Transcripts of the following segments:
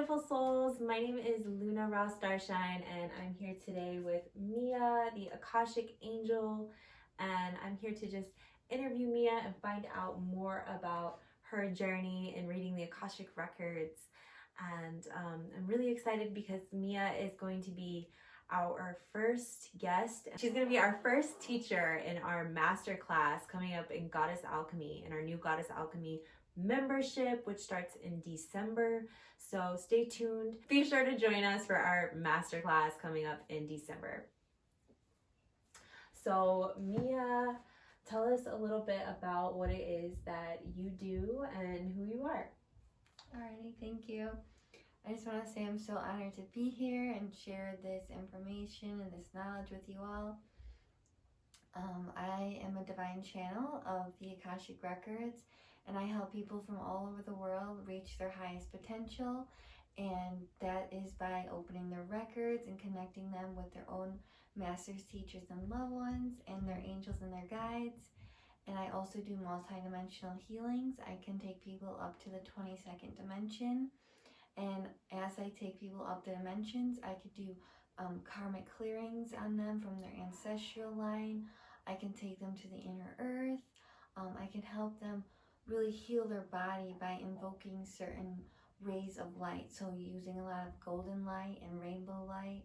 beautiful souls. My name is lunastarshine, and I'm here today with Mia, the Akashic Angel, and I'm here to just interview Mia and find out more about her journey in reading the Akashic Records. And I'm really excited because Mia is going to be our first guest. She's going to be our first teacher in our master class coming up in Goddess Alchemy, in our new Goddess Alchemy membership, which starts in December. So stay tuned. Be sure to join us for our masterclass coming up in December. So Mia, tell us a little bit about what it is that you do and who you are. Alrighty, thank you. I just want to say I'm so honored to be here and share this information and this knowledge with you all. I am a divine channel of the Akashic Records, and I help people from all over the world reach their highest potential, and that is by opening their records and connecting them with their own masters, teachers, and loved ones, and their angels and their guides. And I also do multidimensional healings. I can take people up to the 22nd dimension, and as I take people up the dimensions, I could do karmic clearings on them from their ancestral line. I can take them to the inner earth. I can help them really heal their body by invoking certain rays of light, so using a lot of golden light and rainbow light,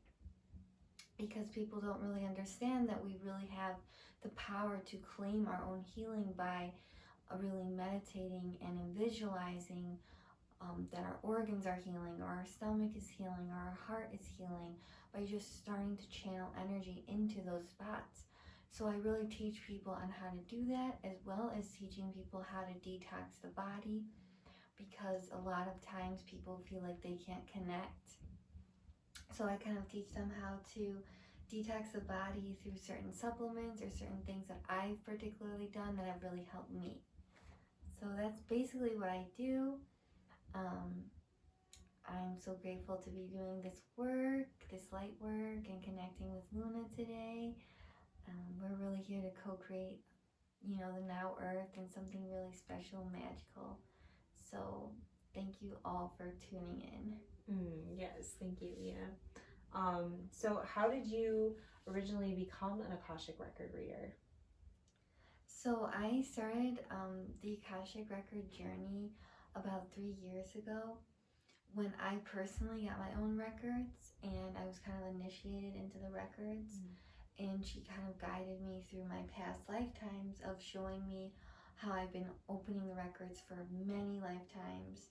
because people don't really understand that we really have the power to claim our own healing by really meditating and visualizing that our organs are healing, or our stomach is healing, or our heart is healing, by just starting to channel energy into those spots. So I really teach people on how to do that, as well as teaching people how to detox the body, because a lot of times people feel like they can't connect. So I kind of teach them how to detox the body through certain supplements or certain things that I've particularly done that have really helped me. So that's basically what I do. I'm so grateful to be doing this work, this light work, and connecting with Luna today. We're really here to co-create, the now earth and something really special, magical. So thank you all for tuning in. Yes, thank you, Mia. So how did you originally become an Akashic record reader? So I started the Akashic record journey about 3 years ago, when I personally got my own records, and I was kind of initiated into the records. And she kind of guided me through my past lifetimes of showing me how I've been opening the records for many lifetimes.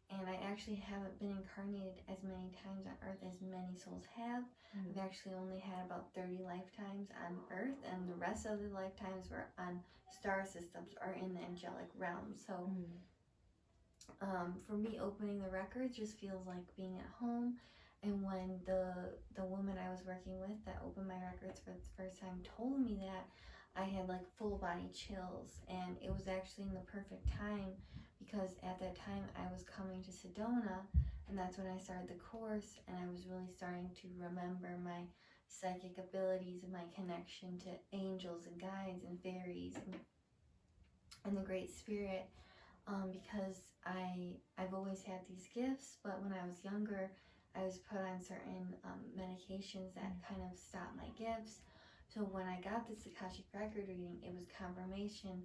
And I actually haven't been incarnated as many times on Earth as many souls have. I've actually only had about 30 lifetimes on Earth, and the rest of the lifetimes were on star systems or in the angelic realm. So for me, opening the records just feels like being at home. And when the woman I was working with that opened my records for the first time told me that, I had like full body chills. And it was actually in the perfect time, because at that time I was coming to Sedona, and that's when I started the course, and I was really starting to remember my psychic abilities and my connection to angels and guides and fairies and the Great Spirit. Because I've always had these gifts, but when I was younger, I was put on certain medications that kind of stopped my gifts. So when I got this Akashic record reading, it was confirmation.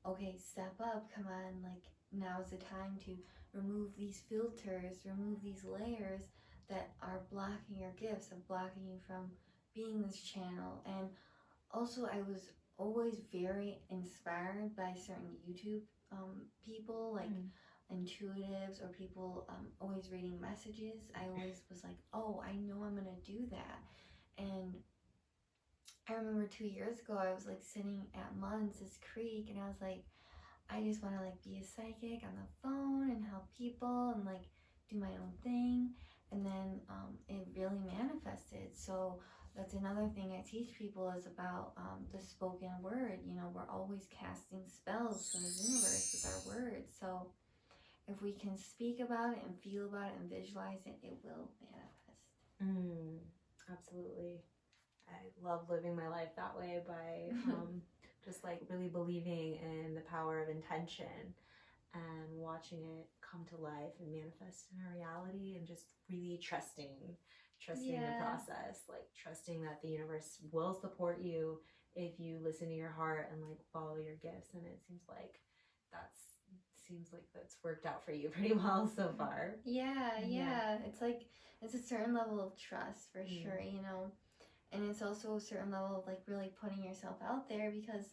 Okay, step up, come on, like now's the time to remove these filters, remove these layers that are blocking your gifts, of blocking you from being this channel. And also, I was always very inspired by certain YouTube people, like intuitives, or people always reading messages. I always was like, oh, I know I'm gonna do that. And I remember 2 years ago, I was like sitting at Mulonzi Creek, and I was like, I just want to like be a psychic on the phone and help people and like do my own thing. And then it really manifested. So that's another thing I teach people, is about the spoken word. We're always casting spells from the universe with our words. So if we can speak about it and feel about it and visualize it, it will manifest. Absolutely. I love living my life that way, by just like really believing in the power of intention and watching it come to life and manifest in our reality, and just really trusting Yeah. the process, like trusting that the universe will support you if you listen to your heart and like follow your gifts. And it seems like that's worked out for you pretty well so far. Yeah. It's like, it's a certain level of trust for sure, you know, and it's also a certain level of like really putting yourself out there, because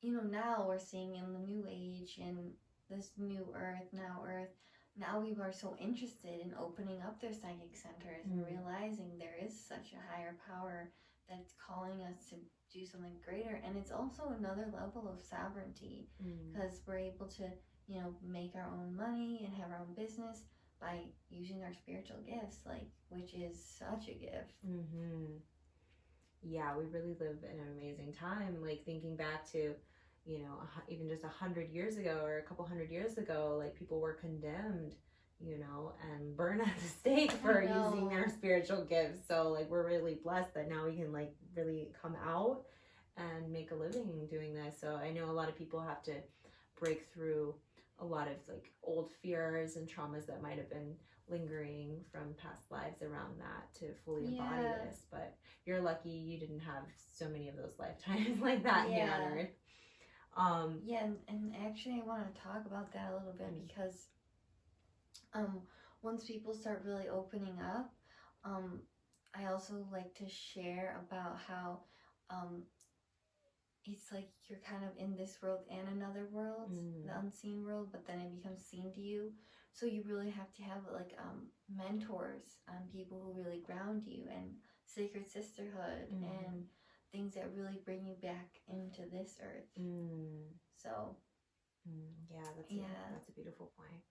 you know, now we're seeing in the new age, in this new earth, now people are so interested in opening up their psychic centers and realizing there is such a higher power that's calling us to do something greater. And it's also another level of sovereignty, because we're able to, you know, make our own money and have our own business by using our spiritual gifts, like, which is such a gift. Yeah, we really live in an amazing time. Like thinking back to, you know, even just 100 years ago or a couple hundred years ago, like people were condemned, you know, and burned at the stake for using their spiritual gifts. So like we're really blessed that now we can like really come out and make a living doing this. So I know a lot of people have to break through a lot of like old fears and traumas that might have been lingering from past lives around that to fully embody this. But you're lucky you didn't have so many of those lifetimes like that here on earth. And actually I want to talk about that a little bit, because once people start really opening up, I also like to share about how it's like you're kind of in this world and another world, the unseen world, but then it becomes seen to you. So you really have to have like mentors, people who really ground you, and sacred sisterhood, and things that really bring you back into this earth. So yeah, that's a beautiful point.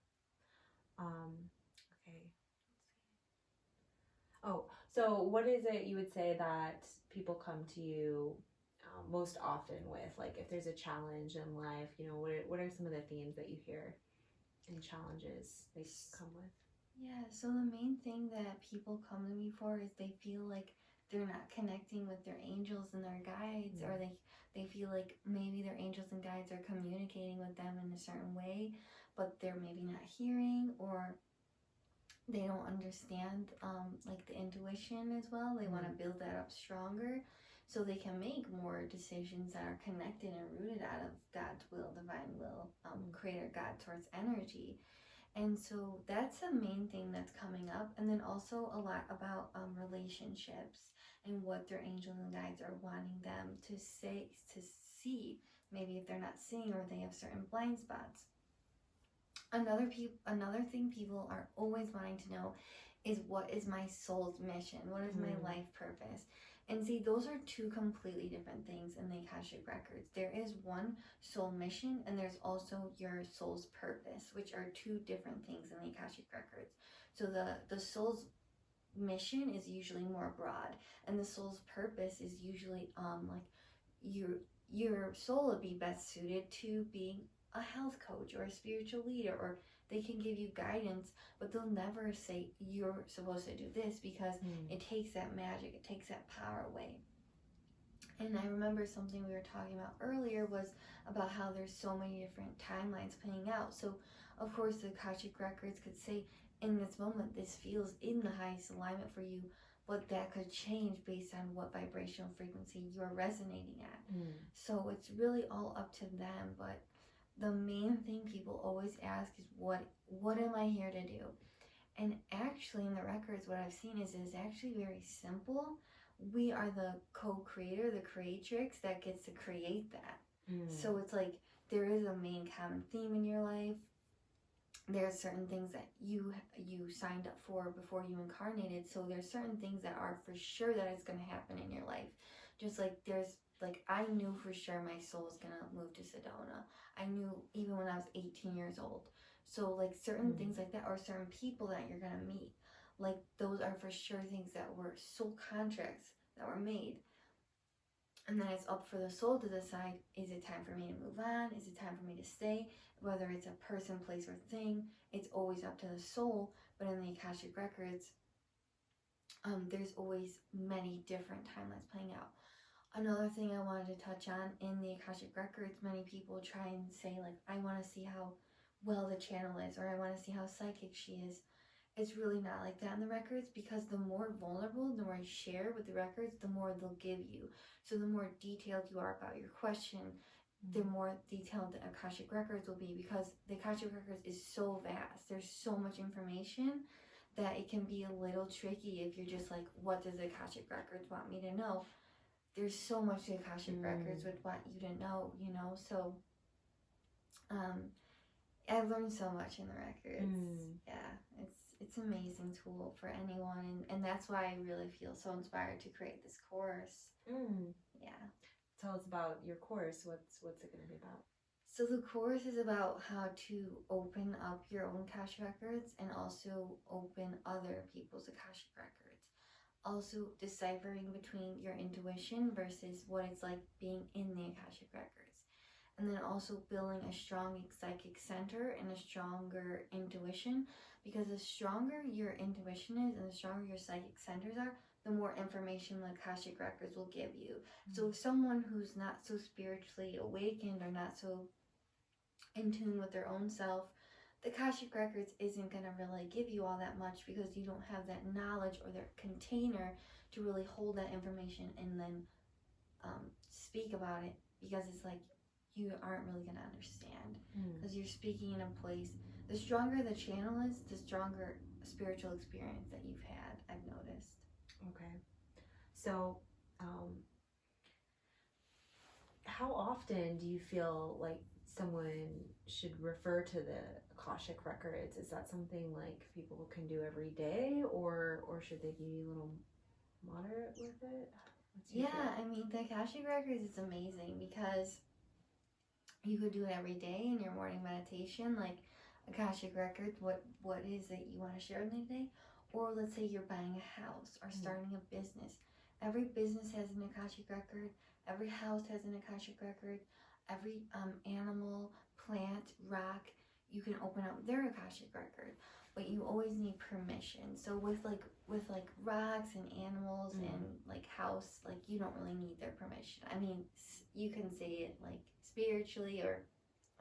Okay. Oh, so what is it you would say that people come to you most often with? Like if there's a challenge in life, you know, what are some of the themes that you hear and challenges they come with? Yeah, so the main thing that people come to me for is they feel like they're not connecting with their angels and their guides, or they feel like maybe their angels and guides are communicating with them in a certain way, but they're maybe not hearing, or they don't understand like the intuition as well. They want to build that up stronger so they can make more decisions that are connected and rooted out of God's will, divine will, creator God source energy. And so that's the main thing that's coming up. And then also a lot about relationships and what their angels and guides are wanting them to see, maybe if they're not seeing, or they have certain blind spots. Another thing people are always wanting to know is, what is my soul's mission? What is my life purpose? And see, those are two completely different things in the Akashic Records. There is one soul mission, and there's also your soul's purpose, which are two different things in the Akashic Records. So the soul's mission is usually more broad, and the soul's purpose is usually like your soul would be best suited to being a health coach or a spiritual leader, or they can give you guidance, but they'll never say you're supposed to do this, because it takes that magic, it takes that power away. And I remember something we were talking about earlier was about how there's so many different timelines playing out. So of course the Akashic Records could say, in this moment this feels in the highest alignment for you, but that could change based on what vibrational frequency you're resonating at. So it's really all up to them. But the main thing people always ask is, what am I here to do? And actually in the records, what I've seen is actually very simple. We are the co-creator, the creatrix that gets to create that. So it's like there is a main common theme in your life. There are certain things that you signed up for before you incarnated. So there's certain things that are for sure that is going to happen in your life. Just like I knew for sure my soul was going to move to Sedona. I knew even when I was 18 years old. So like certain things like that, or certain people that you're going to meet, like those are for sure things that were soul contracts that were made. And then it's up for the soul to decide, is it time for me to move on? Is it time for me to stay? Whether it's a person, place, or thing, it's always up to the soul. But in the Akashic Records, there's always many different timelines playing out. Another thing I wanted to touch on, in the Akashic Records, many people try and say, like, I want to see how well the channel is, or I want to see how psychic she is. It's really not like that in the records, because the more vulnerable, the more you share with the records, the more they'll give you. So the more detailed you are about your question, the more detailed the Akashic Records will be, because the Akashic Records is so vast. There's so much information that it can be a little tricky if you're just like, what does the Akashic Records want me to know? There's so much the Akashic Records would want you to know, you know? So I've learned so much in the records. Yeah, it's an amazing tool for anyone, and that's why I really feel so inspired to create this course. Yeah. Tell us about your course. What's it going to be about? So the course is about how to open up your own Akashic Records and also open other people's Akashic Records. Also deciphering between your intuition versus what it's like being in the Akashic Records. And then also building a strong psychic center and a stronger intuition, because the stronger your intuition is and the stronger your psychic centers are, the more information the Akashic Records will give you. So if someone who's not so spiritually awakened or not so in tune with their own self, the Akashic Records isn't going to really give you all that much, because you don't have that knowledge or their container to really hold that information and then speak about it, because it's like you aren't really going to understand, because you're speaking in a place. The stronger the channel is, the stronger spiritual experience that you've had, I've noticed. Okay. So how often do you feel like someone should refer to the Akashic Records? Is that something like people can do every day, or should they be a little moderate with it? Yeah, I mean, the Akashic Records is amazing, because you could do it every day in your morning meditation, like Akashic Records, what is it you want to share with me today? Or let's say you're buying a house or starting a business. Every business has an Akashic Record. Every house has an Akashic Record. Every animal, plant, rock, you can open up their Akashic Record, but you always need permission. So with rocks and animals and like house, like you don't really need their permission. I mean, you can say it like spiritually or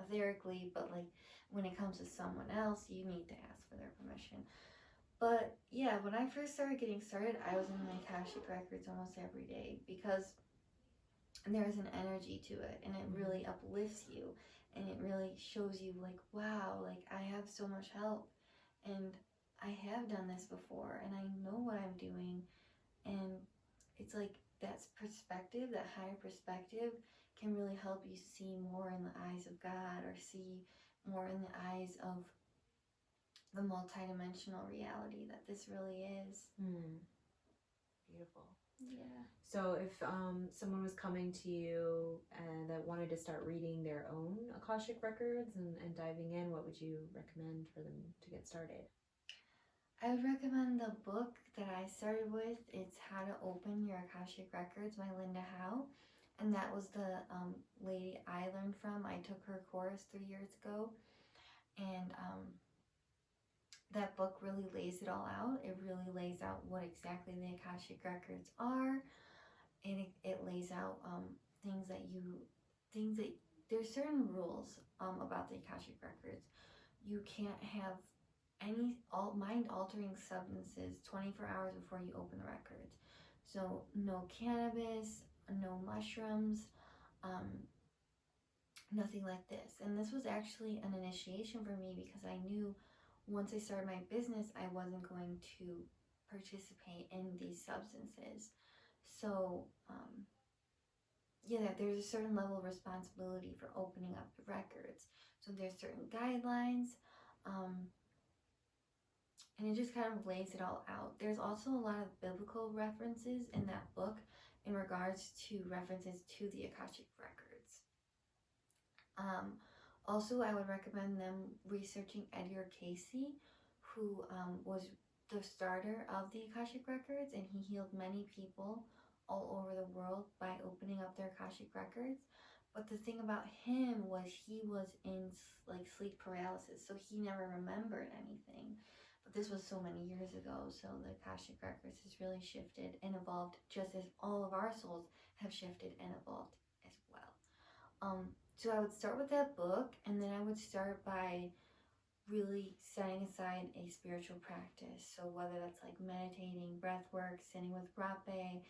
etherically, but like when it comes to someone else, you need to ask for their permission. But yeah, when I first started getting started, I was in my Akashic Records almost every day, because there's an energy to it, and it really uplifts you, and it really shows you like, wow, like I have so much help, and I have done this before, and I know what I'm doing. And it's like that perspective, that higher perspective, can really help you see more in the eyes of God, or see more in the eyes of the multidimensional reality that this really is. Beautiful. Yeah. So if someone was coming to you and that wanted to start reading their own Akashic Records and diving in, what would you recommend for them to get started? I would recommend the book that I started with. It's How to Open Your Akashic Records by Linda Howe. And that was the lady I learned from. I took her course 3 years ago. And that book really lays it all out. It really lays out what exactly the Akashic Records are. And it lays out there's certain rules about the Akashic Records. You can't have any mind-altering substances 24 hours before you open the records. So no cannabis, no mushrooms, nothing like this. And this was actually an initiation for me, because I knew once I started my business, I wasn't going to participate in these substances. So yeah, there's a certain level of responsibility for opening up the records. So there's certain guidelines, and it just kind of lays it all out. There's also a lot of biblical references in that book in regards to references to the Akashic Records. Also, I would recommend them researching Edgar Casey, who was the starter of the Akashic Records, and he healed many people all over the world by opening up their Akashic Records. But the thing about him was he was in like sleep paralysis, so he never remembered anything. But this was so many years ago, so the Akashic Records has really shifted and evolved, just as all of our souls have shifted and evolved as well. So I would start with that book, and then I would start by really setting aside a spiritual practice. So whether that's like meditating, breath work, sitting with rapé,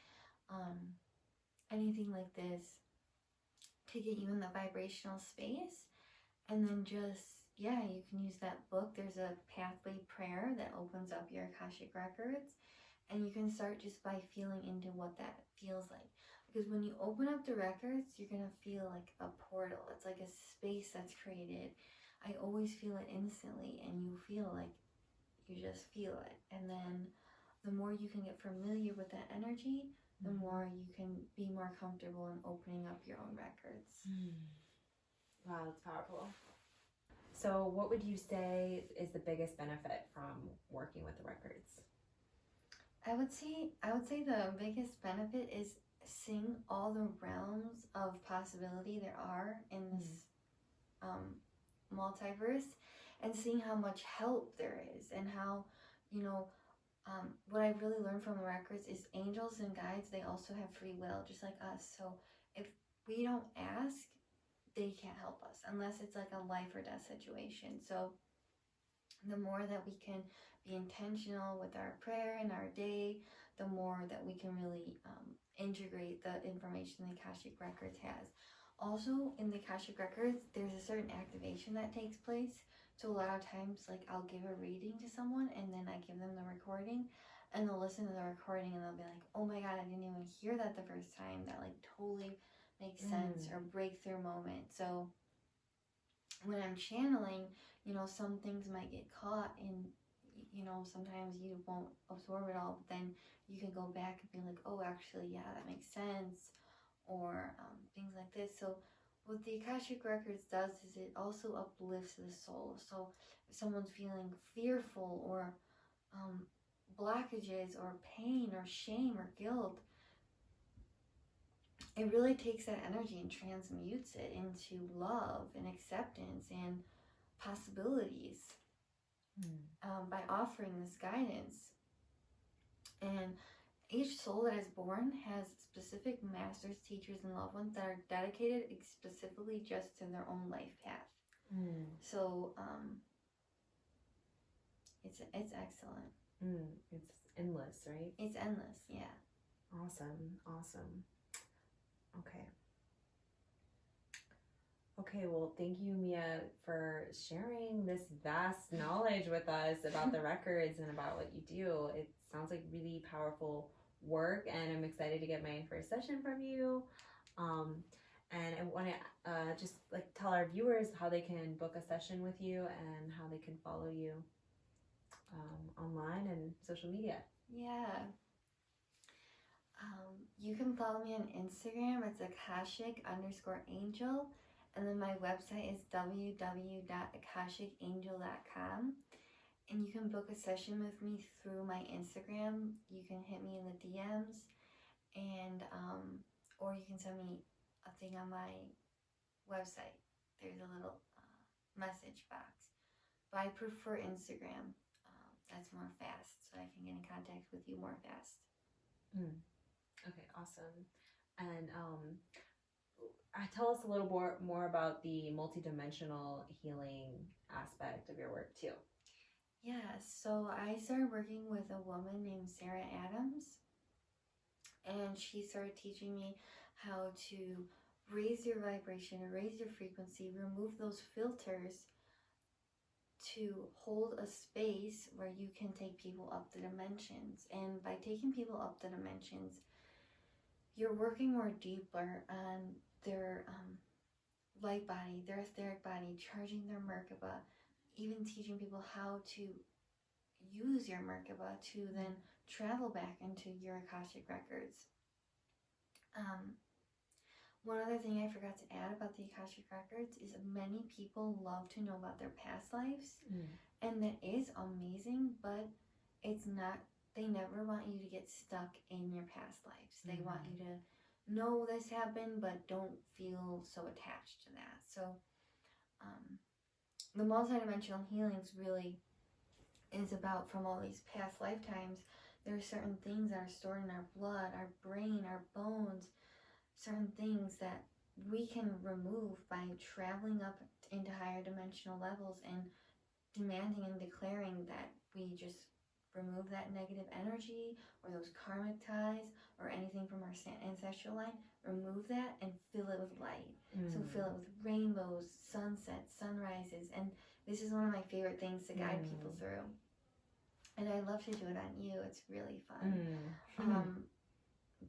anything like this to get you in the vibrational space. And then just, yeah, you can use that book. There's a pathway prayer that opens up your Akashic Records. And you can start just by feeling into what that feels like. Because when you open up the records, you're going to feel like a portal. It's like a space that's created. I always feel it instantly, and you feel like you just feel it. And then the more you can get familiar with that energy, the more you can be more comfortable in opening up your own records. Wow, that's powerful. So what would you say is the biggest benefit from working with the records? I would say the biggest benefit is seeing all the realms of possibility there are in this multiverse, and seeing how much help there is, and how, you know, what I've really learned from the records is angels and guides, they also have free will, just like us. So if we don't ask, they can't help us unless it's like a life or death situation. So the more that we can be intentional with our prayer and our day, the more that we can really integrate the information the Akashic Records has. Also, in the Akashic Records, there's a certain activation that takes place. So a lot of times, like, I'll give a reading to someone and then I give them the recording, and they'll listen to the recording and they'll be like, oh my God, I didn't even hear that the first time. That like totally makes sense, or breakthrough moment. So when I'm channeling, you know, some things might get caught in, you know, sometimes you won't absorb it all, but then you can go back and be like, oh, actually, yeah, that makes sense, or things like this. So what the Akashic Records does is it also uplifts the soul. So if someone's feeling fearful, or blockages, or pain, or shame, or guilt, it really takes that energy and transmutes it into love and acceptance and possibilities by offering this guidance. And each soul that is born has specific masters, teachers, and loved ones that are dedicated specifically just to their own life path. So it's excellent. It's endless, right? It's endless, yeah. Awesome. Okay, well, thank you, Mia, for sharing this vast knowledge with us about the records and about what you do. It sounds like really powerful work, and I'm excited to get my first session from you. And I want to just like tell our viewers how they can book a session with you and how they can follow you online and social media. Yeah. You can follow me on Instagram. It's Akashic_Angel. And then my website is www.akashicangel.com. And you can book a session with me through my Instagram. You can hit me in the DMs, and or you can send me a thing on my website. There's a little message box. But I prefer Instagram. That's more fast, so I can get in contact with you more fast. Okay, awesome. And tell us a little more about the multidimensional healing aspect of your work too. Yeah, so I started working with a woman named Sarah Adams, and she started teaching me how to raise your vibration, raise your frequency, remove those filters to hold a space where you can take people up the dimensions. And by taking people up the dimensions, you're working more deeper on their light body, their etheric body, charging their Merkaba, even teaching people how to use your Merkaba to then travel back into your Akashic Records. One other thing I forgot to add about the Akashic Records is many people love to know about their past lives, and that is amazing, but it's not, they never want you to get stuck in your past lives. They want you to know this happened, but don't feel so attached to that. So the multidimensional healings really is about, from all these past lifetimes, there are certain things that are stored in our blood, our brain, our bones, certain things that we can remove by traveling up into higher dimensional levels and demanding and declaring that we just remove that negative energy or those karmic ties or anything from our ancestral line, remove that and fill it with light. So fill it with rainbows, sunsets, sunrises, and this is one of my favorite things to guide people through. And I love to do it on you. It's really fun.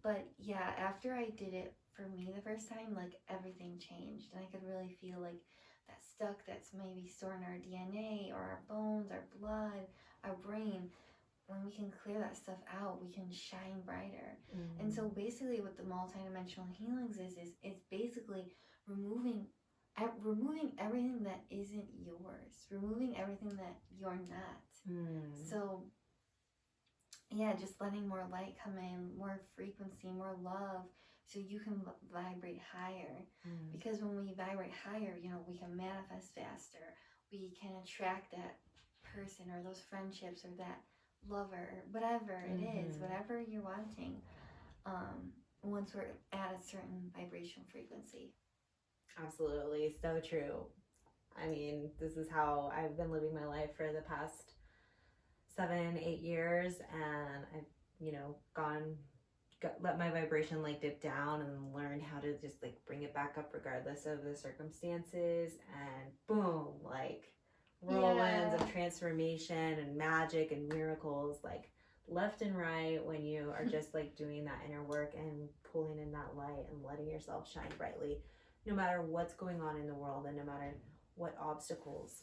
But yeah, after I did it for me the first time, like everything changed, and I could really feel like that stuck that's maybe stored in our DNA or our bones, our blood, our brain. When we can clear that stuff out, we can shine brighter. And so basically what the multidimensional healings is basically removing everything that isn't yours, removing everything that you're not. So yeah, just letting more light come in, more frequency, more love, so you can vibrate higher. Because when we vibrate higher, you know, we can manifest faster. We can attract that person or those friendships or that lover, whatever it is, whatever you're wanting, once we're at a certain vibrational frequency. Absolutely, so true. I mean, this is how I've been living my life for the past 7-8 years, and I've, you know, let my vibration like dip down and learned how to just like bring it back up regardless of the circumstances, and boom, like whirlwinds of transformation and magic and miracles like left and right when you are just like doing that inner work and pulling in that light and letting yourself shine brightly, no matter what's going on in the world and no matter what obstacles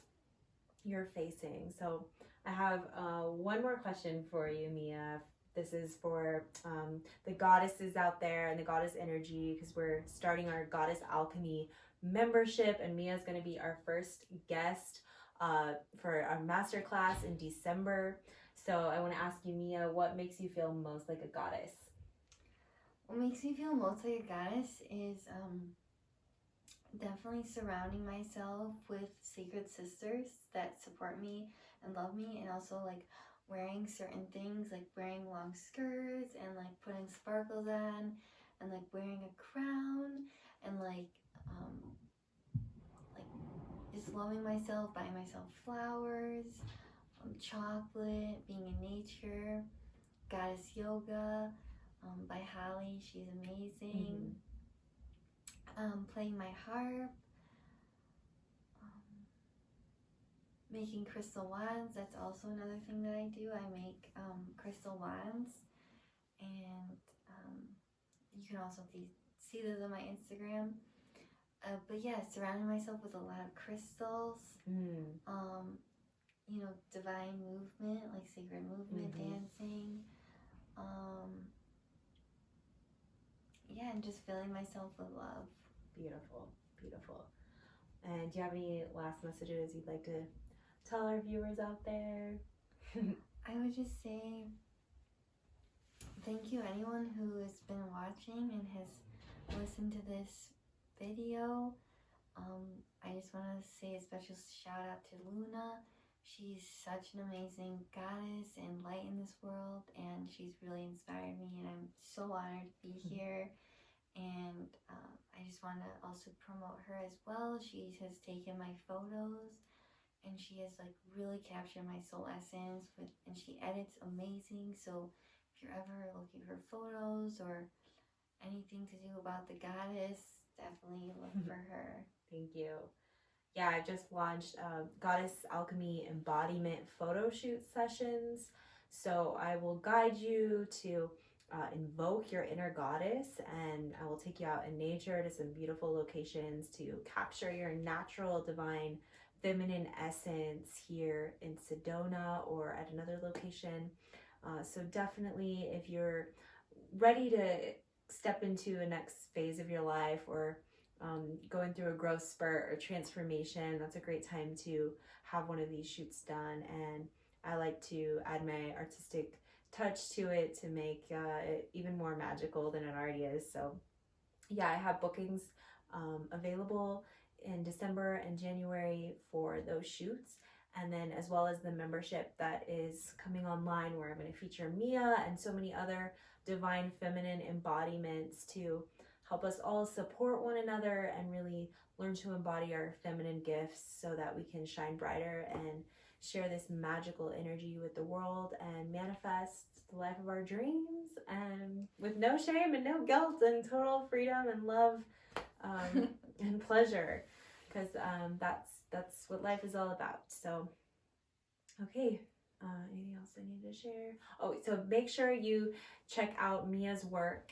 you're facing. So I have one more question for you, Mia. This is for the goddesses out there and the goddess energy, because we're starting our Goddess Alchemy membership, and Mia is going to be our first guest for our masterclass in December. So I want to ask you, Mia, what makes you feel most like a goddess? What makes me feel most like a goddess is definitely surrounding myself with sacred sisters that support me and love me, and also like wearing certain things, like wearing long skirts and like putting sparkles on and like wearing a crown and like just loving myself, buying myself flowers, chocolate, being in nature, goddess yoga by Holly, she's amazing. Playing my harp, making crystal wands. That's also another thing that I do. I make crystal wands, and you can also see those on my Instagram. But yeah, surrounding myself with a lot of crystals, you know, divine movement, like sacred movement, dancing, yeah, and just filling myself with love. Beautiful, beautiful. And do you have any last messages you'd like to tell our viewers out there? I would just say thank you anyone who has been watching and has listened to this video. I just want to say a special shout out to Luna. She's such an amazing goddess and light in this world, and she's really inspired me, and I'm so honored to be here. And I just want to also promote her as well. She has taken my photos, and she has like really captured my soul essence and she edits amazing. So if you're ever looking for photos or anything to do about the goddess, definitely look for her. Thank you. Yeah, I just launched Goddess Alchemy embodiment photo shoot sessions. So I will guide you to invoke your inner goddess, and I will take you out in nature to some beautiful locations to capture your natural divine feminine essence here in Sedona or at another location. So definitely, if you're ready to step into a next phase of your life, or going through a growth spurt or transformation, that's a great time to have one of these shoots done. And I like to add my artistic touch to it to make it even more magical than it already is. So yeah, I have bookings available in December and January for those shoots, and then as well as the membership that is coming online, where I'm going to feature Mia and so many other divine feminine embodiments to help us all support one another and really learn to embody our feminine gifts so that we can shine brighter and share this magical energy with the world and manifest the life of our dreams, and with no shame and no guilt, and total freedom and love and pleasure, because that's what life is all about. So okay, anything else I need to share? Oh, so make sure you check out Mia's work.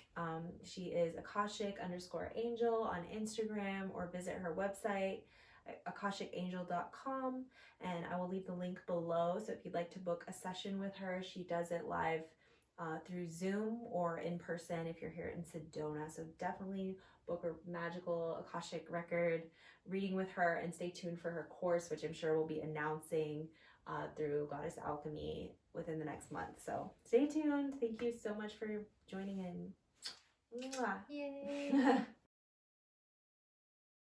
She is Akashic_Angel on Instagram, or visit her website, AkashicAngel.com, and I will leave the link below. So if you'd like to book a session with her, she does it live through Zoom or in person if you're here in Sedona. So definitely book a magical Akashic record reading with her, and stay tuned for her course, which I'm sure we'll be announcing through Goddess Alchemy within the next month. So stay tuned. Thank you so much for joining in. Mwah. Yay!